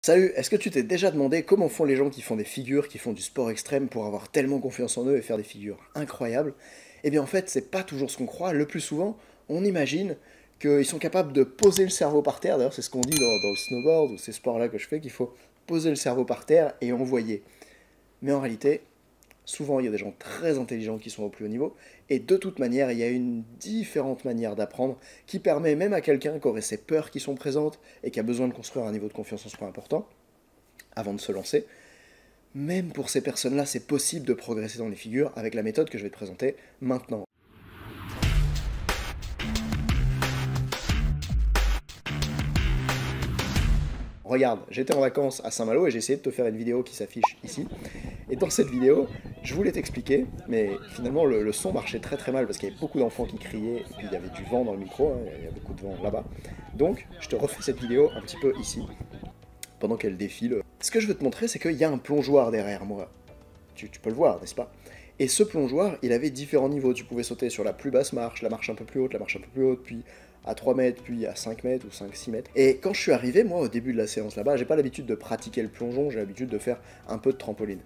Salut, est-ce que tu t'es déjà demandé comment font les gens qui font des figures, qui font du sport extrême pour avoir tellement confiance en eux et faire des figures incroyables? Eh bien en fait, c'est pas toujours ce qu'on croit. Le plus souvent, on imagine qu'ils sont capables de poser le cerveau par terre. D'ailleurs, c'est ce qu'on dit dans le snowboard ou ces sports-là que je fais, qu'il faut poser le cerveau par terre et envoyer. Mais en réalité, souvent, il y a des gens très intelligents qui sont au plus haut niveau, et de toute manière, il y a une différente manière d'apprendre qui permet même à quelqu'un qui aurait ses peurs qui sont présentes et qui a besoin de construire un niveau de confiance en soi important, avant de se lancer, même pour ces personnes-là, c'est possible de progresser dans les figures avec la méthode que je vais te présenter maintenant. Regarde, j'étais en vacances à Saint-Malo et j'ai essayé de te faire une vidéo qui s'affiche ici. Et dans cette vidéo, je voulais t'expliquer, mais finalement le son marchait très très mal parce qu'il y avait beaucoup d'enfants qui criaient et puis il y avait du vent dans le micro, hein, il y a beaucoup de vent là-bas. Donc je te refais cette vidéo un petit peu ici, pendant qu'elle défile. Ce que je veux te montrer, c'est qu'il y a un plongeoir derrière moi. Tu peux le voir, n'est-ce pas? Et ce plongeoir, il avait différents niveaux. Tu pouvais sauter sur la plus basse marche, la marche un peu plus haute, la marche un peu plus haute, puis à 3 mètres, puis à 5 mètres ou 5-6 mètres. Et quand je suis arrivé, moi, au début de la séance là-bas, j'ai pas l'habitude de pratiquer le plongeon, j'ai l'habitude de faire un peu de trampoline.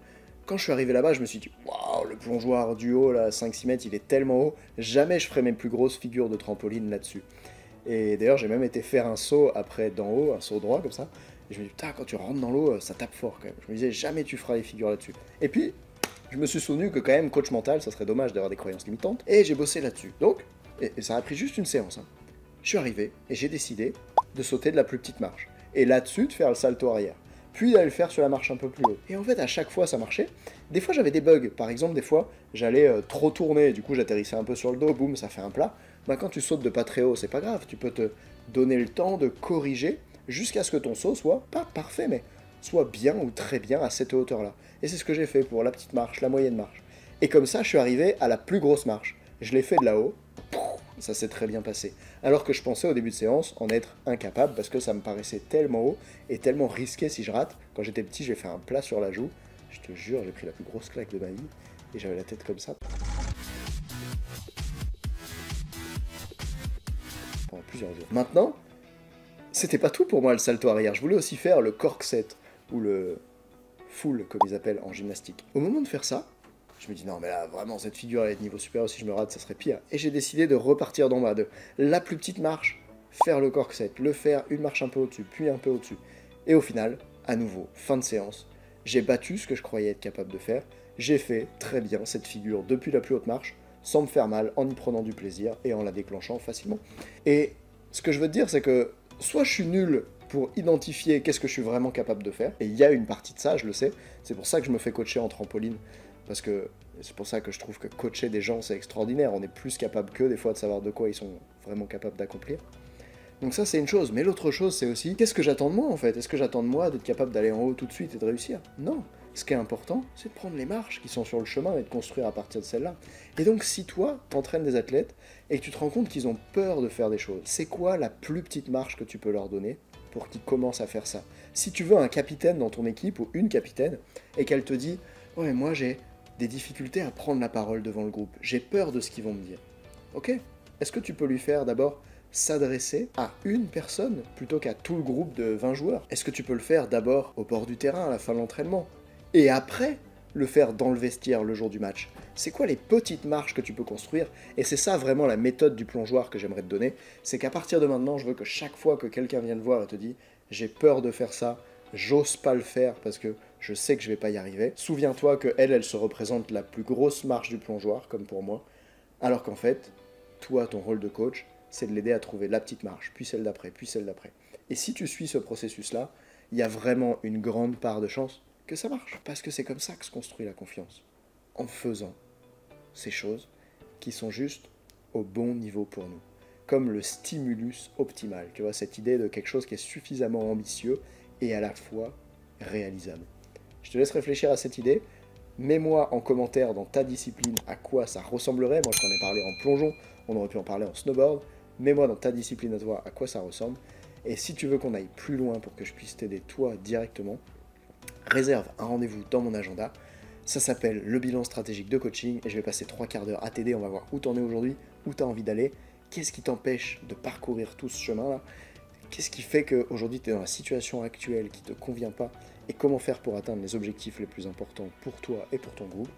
Quand je suis arrivé là-bas, je me suis dit, waouh, le plongeoir du haut, là, 5-6 mètres, il est tellement haut, jamais je ferai mes plus grosses figures de trampoline là-dessus. Et d'ailleurs, j'ai même été faire un saut après d'en haut, un saut droit comme ça. Et je me dis, putain, quand tu rentres dans l'eau, ça tape fort quand même. Je me disais, jamais tu feras les figures là-dessus. Et puis, je me suis souvenu que quand même, coach mental, ça serait dommage d'avoir des croyances limitantes. Et j'ai bossé là-dessus. Donc, et ça a pris juste une séance. Hein. Je suis arrivé et j'ai décidé de sauter de la plus petite marche. Et là-dessus, de faire le salto arrière. Puis d'aller le faire sur la marche un peu plus haut. Et en fait, à chaque fois, ça marchait. Des fois, j'avais des bugs. Par exemple, des fois, j'allais trop tourner. Du coup, j'atterrissais un peu sur le dos. Boum, ça fait un plat. Bah, quand tu sautes de pas très haut, c'est pas grave. Tu peux te donner le temps de corriger jusqu'à ce que ton saut soit pas parfait, mais soit bien ou très bien à cette hauteur-là. Et c'est ce que j'ai fait pour la petite marche, la moyenne marche. Et comme ça, je suis arrivé à la plus grosse marche. Je l'ai fait de là-haut. Ça s'est très bien passé. Alors que je pensais au début de séance en être incapable parce que ça me paraissait tellement haut et tellement risqué si je rate. Quand j'étais petit, j'ai fait un plat sur la joue. Je te jure, j'ai pris la plus grosse claque de ma vie et j'avais la tête comme ça pendant plusieurs jours. Maintenant, c'était pas tout pour moi le salto arrière. Je voulais aussi faire le cork set ou le full comme ils appellent en gymnastique. Au moment de faire ça, je me dis non mais là vraiment cette figure elle est de niveau supérieur, si je me rate ça serait pire. Et j'ai décidé de repartir d'en bas, de la plus petite marche, faire le cork set, le faire une marche un peu au-dessus, puis un peu au-dessus. Et au final, à nouveau, fin de séance, j'ai battu ce que je croyais être capable de faire. J'ai fait très bien cette figure depuis la plus haute marche, sans me faire mal, en y prenant du plaisir et en la déclenchant facilement. Et ce que je veux te dire c'est que soit je suis nul pour identifier qu'est-ce que je suis vraiment capable de faire, et il y a une partie de ça, je le sais, c'est pour ça que je me fais coacher en trampoline, parce que c'est pour ça que je trouve que coacher des gens c'est extraordinaire, on est plus capable qu'eux des fois de savoir de quoi ils sont vraiment capables d'accomplir. Donc ça c'est une chose, mais l'autre chose c'est aussi, qu'est-ce que j'attends de moi en fait? Est-ce que j'attends de moi d'être capable d'aller en haut tout de suite et de réussir? Non. Ce qui est important, c'est de prendre les marches qui sont sur le chemin et de construire à partir de celles-là. Et donc si toi, t'entraînes des athlètes et que tu te rends compte qu'ils ont peur de faire des choses, c'est quoi la plus petite marche que tu peux leur donner pour qu'ils commencent à faire ça? Si tu veux un capitaine dans ton équipe ou une capitaine et qu'elle te dit « Ouais, moi j'ai des difficultés à prendre la parole devant le groupe, j'ai peur de ce qu'ils vont me dire. » Ok? Est-ce que tu peux lui faire d'abord s'adresser à une personne plutôt qu'à tout le groupe de 20 joueurs? Est-ce que tu peux le faire d'abord au bord du terrain à la fin de l'entraînement? Et après, le faire dans le vestiaire le jour du match? C'est quoi les petites marches que tu peux construire? Et c'est ça vraiment la méthode du plongeoir que j'aimerais te donner, c'est qu'à partir de maintenant, je veux que chaque fois que quelqu'un vient te voir et te dit « j'ai peur de faire ça, j'ose pas le faire parce que je sais que je vais pas y arriver », souviens-toi que elle se représente la plus grosse marche du plongeoir, comme pour moi, alors qu'en fait, toi, ton rôle de coach, c'est de l'aider à trouver la petite marche, puis celle d'après, puis celle d'après. Et si tu suis ce processus-là, il y a vraiment une grande part de chance que ça marche. Parce que c'est comme ça que se construit la confiance. En faisant ces choses qui sont juste au bon niveau pour nous. Comme le stimulus optimal. Tu vois, cette idée de quelque chose qui est suffisamment ambitieux et à la fois réalisable. Je te laisse réfléchir à cette idée. Mets-moi en commentaire dans ta discipline à quoi ça ressemblerait. Moi, je t'en ai parlé en plongeon. On aurait pu en parler en snowboard. Mets-moi dans ta discipline à toi à quoi ça ressemble. Et si tu veux qu'on aille plus loin pour que je puisse t'aider toi directement, réserve un rendez-vous dans mon agenda. Ça s'appelle le bilan stratégique de coaching et je vais passer 3 quarts d'heure à t'aider. On va voir où t'en es aujourd'hui, où t'as envie d'aller, qu'est-ce qui t'empêche de parcourir tout ce chemin-là, Qu'est-ce qui fait qu'aujourd'hui tu es dans la situation actuelle qui te convient pas et comment faire pour atteindre les objectifs les plus importants pour toi et pour ton groupe.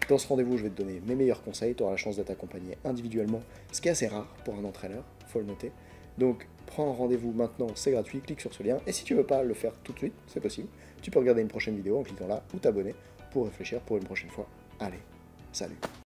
Dans ce rendez-vous, je vais te donner mes meilleurs conseils, tu auras la chance d'être accompagné individuellement, ce qui est assez rare pour un entraîneur, faut le noter. Donc prends un rendez-vous maintenant, c'est gratuit, clique sur ce lien, et si tu veux pas le faire tout de suite, c'est possible, tu peux regarder une prochaine vidéo en cliquant là ou t'abonner pour réfléchir pour une prochaine fois. Allez, salut!